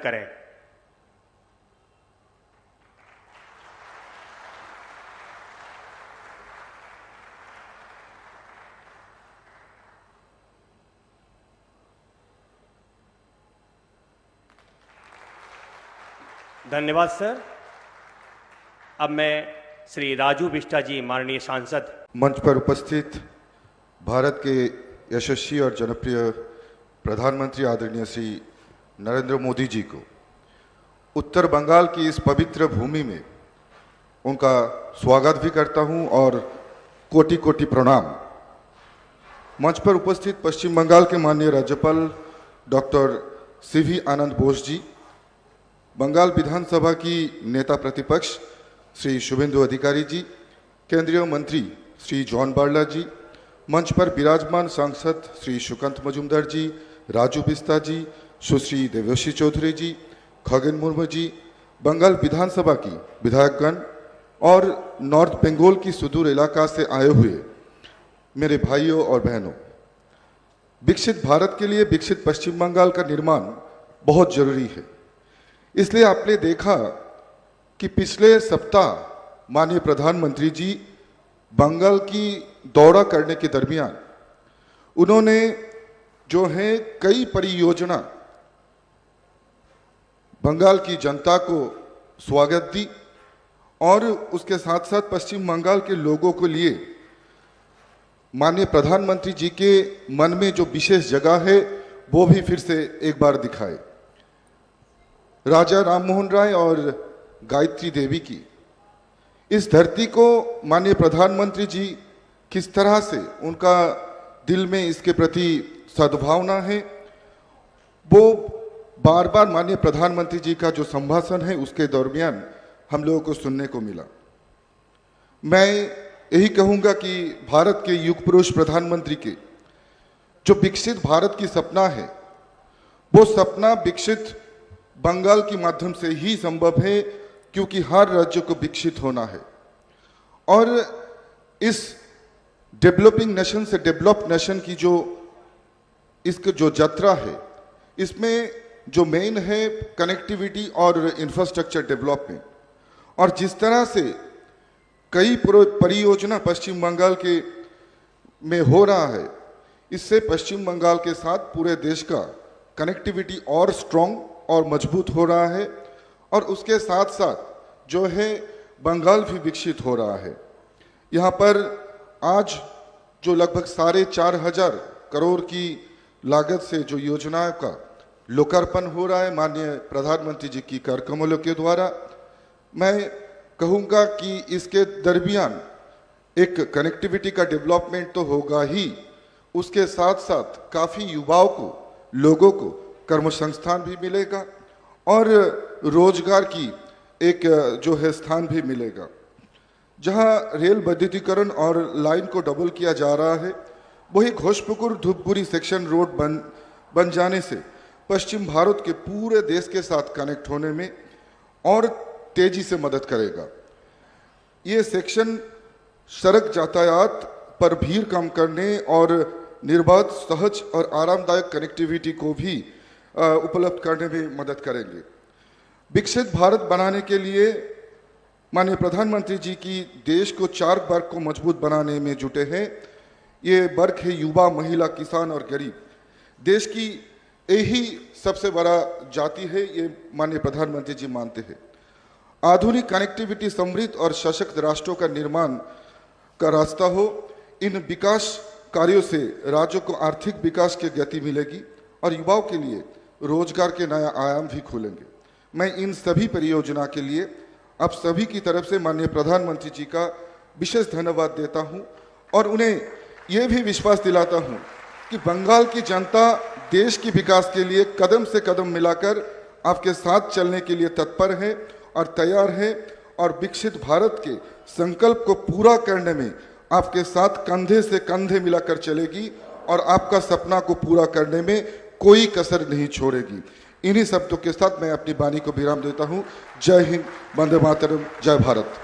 करें। धन्यवाद सर। अब मैं श्री राजू बिष्टा जी, माननीय सांसद। मंच पर उपस्थित भारत के यशस्वी और जनप्रिय प्रधानमंत्री आदरणीय श्री नरेंद्र मोदी जी को उत्तर बंगाल की इस पवित्र भूमि में उनका स्वागत भी करता हूं और कोटि कोटि प्रणाम। मंच पर उपस्थित पश्चिम बंगाल के माननीय राज्यपाल डॉक्टर सीवी आनंद बोस जी, बंगाल विधानसभा की नेता प्रतिपक्ष श्री शुभेंदु अधिकारी जी, केंद्रीय मंत्री श्री जॉन बार्ला जी, मंच पर विराजमान सांसद श्री सुकांत मजुमदार जी, राजू बिस्ता जी, सुश्री देवश्री चौधरी जी, खगेन मुर्मू जी, बंगाल विधानसभा की विधायकगण और नॉर्थ बंगाल की सुदूर इलाका से आए हुए मेरे भाइयों और बहनों, विकसित भारत के लिए विकसित पश्चिम बंगाल का निर्माण बहुत जरूरी है। इसलिए आपने देखा कि पिछले सप्ताह माननीय प्रधानमंत्री जी बंगाल की दौरा करने के दरमियान उन्होंने जो है कई परियोजना बंगाल की जनता को स्वागत दी और उसके साथ साथ पश्चिम बंगाल के लोगों के लिए माननीय प्रधानमंत्री जी के मन में जो विशेष जगह है वो भी फिर से एक बार दिखाए। राजा राममोहन राय और गायत्री देवी की इस धरती को माननीय प्रधानमंत्री जी किस तरह से उनका दिल में इसके प्रति सद्भावना है, वो बार बार माननीय प्रधानमंत्री जी का जो संभाषण है उसके दरमियान हम लोगों को सुनने को मिला। मैं यही कहूंगा कि भारत के युग पुरुष प्रधानमंत्री के जो विकसित भारत की सपना है, वो सपना विकसित बंगाल के माध्यम से ही संभव है, क्योंकि हर राज्य को विकसित होना है और इस डेवलपिंग नेशन से डेवलप नेशन की जो इसकी जो यात्रा है, इसमें जो मेन है कनेक्टिविटी और इंफ्रास्ट्रक्चर डेवलपमेंट, और जिस तरह से कई परियोजना पश्चिम बंगाल के में हो रहा है, इससे पश्चिम बंगाल के साथ पूरे देश का कनेक्टिविटी और स्ट्रॉन्ग और मजबूत हो रहा है और उसके साथ साथ जो है बंगाल भी विकसित हो रहा है। यहाँ पर आज जो लगभग 4,500 करोड़ की लागत से जो योजनाओं का लोकार्पण हो रहा है माननीय प्रधानमंत्री जी की कर कमलों के द्वारा, मैं कहूँगा कि इसके दरमियान एक कनेक्टिविटी का डेवलपमेंट तो होगा ही, उसके साथ साथ काफ़ी युवाओं को, लोगों को कर्म संस्थान भी मिलेगा और रोजगार की एक जो है स्थान भी मिलेगा। जहां रेल विद्युतीकरण और लाइन को डबल किया जा रहा है, वही घोषपुकुर धूपगुड़ी सेक्शन रोड बन जाने से पश्चिम भारत के पूरे देश के साथ कनेक्ट होने में और तेजी से मदद करेगा। ये सेक्शन सड़क यातायात पर भीड़ कम करने और निर्बाध, सहज और आरामदायक कनेक्टिविटी को भी उपलब्ध करने में मदद करेंगे। विकसित भारत बनाने के लिए माननीय प्रधानमंत्री जी की देश को 4 वर्ग को मजबूत बनाने में जुटे हैं। ये वर्ग है युवा, महिला, किसान और गरीब। देश की यही सबसे बड़ा जाति है, ये माननीय प्रधानमंत्री जी मानते हैं। आधुनिक कनेक्टिविटी समृद्ध और सशक्त राष्ट्रों का निर्माण का रास्ता हो। इन विकास कार्यों से राज्यों को आर्थिक विकास की गति मिलेगी और युवाओं के लिए रोजगार के नया आयाम भी खुलेंगे। मैं इन सभी परियोजना के लिए आप सभी की तरफ से माननीय प्रधानमंत्री जी का विशेष धन्यवाद देता हूं और उन्हें यह भी विश्वास दिलाता हूं कि बंगाल की जनता देश के विकास के लिए कदम से कदम मिलाकर आपके साथ चलने के लिए तत्पर है और तैयार है और विकसित भारत के संकल्प को पूरा करने में आपके साथ कंधे से कंधे मिलाकर चलेगी और आपका सपना को पूरा करने में कोई कसर नहीं छोड़ेगी। इन्हीं शब्दों के साथ मैं अपनी वाणी को विराम देता हूं। जय हिंद, वंदे मातरम, जय भारत।